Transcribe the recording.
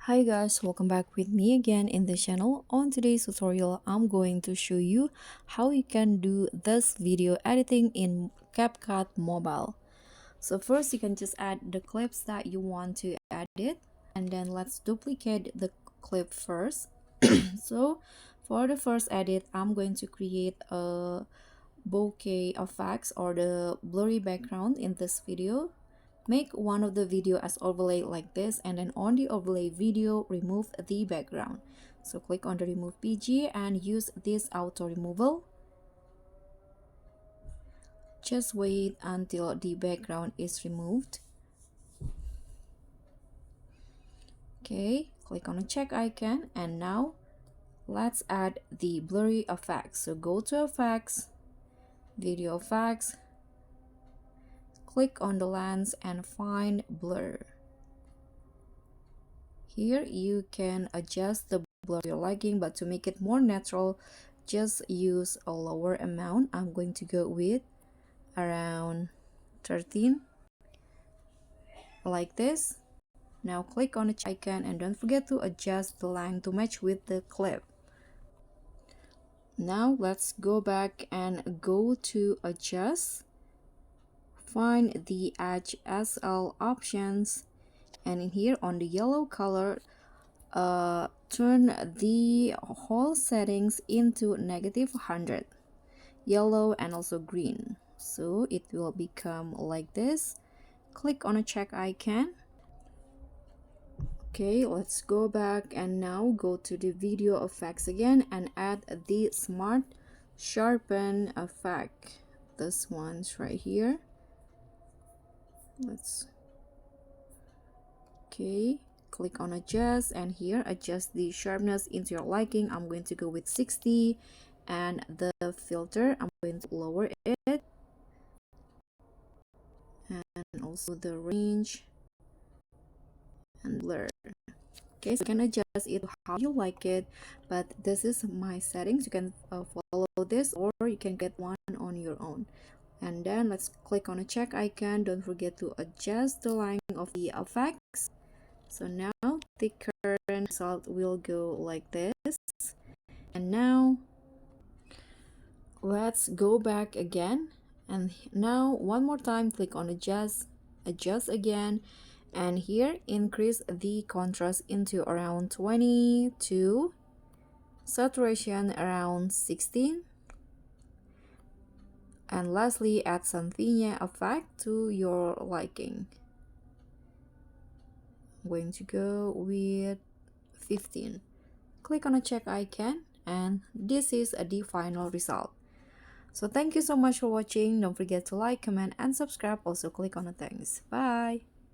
Hi guys, welcome back with me again in the channel. On today's tutorial, I'm going to show you how you can do this video editing in CapCut Mobile. So first you can just add the clips that you want to edit, and then let's duplicate the clip first. So for the first edit, I'm going to create a bokeh effects or the blurry background in this video. Make one of the video as overlay like this, and then on the overlay video remove the background. So click on the remove PG and use this auto removal. Just wait until the background is removed. Okay, click on the check icon, and now let's add the blurry effects. So go to effects, video effects, click on the lens and find blur. Here you can adjust the blur you're liking, but to make it more natural, just use a lower amount. I'm going to go with around 13, like this. Now click on the icon and don't forget to adjust the length to match with the clip. Now let's go back and go to adjust, find the edge SL options, and in here on the yellow color, turn the whole settings into -100, yellow and also green, so it will become like this. Click on a check icon. Okay, let's go back and now go to the video effects again and add the smart sharpen effect. This one's right here. Okay, click on adjust, and here adjust the sharpness into your liking. I'm going to go with 60, and the filter I'm going to lower it, and also the range and blur. Okay, so you can adjust it how you like it, but this is my settings. You can follow this, or you can get one on your own. And then let's click on a check icon. Don't forget to adjust the line of the effects. So now the current result will go like this. And now let's go back again, and now one more time click on adjust again, and here increase the contrast into around 22, saturation around 16, and lastly add some vignette effect to your liking. I'm going to go with 15. Click on a check icon, and this is the final result. So thank you so much for watching. Don't forget to like, comment, and subscribe. Also click on the thanks. Bye.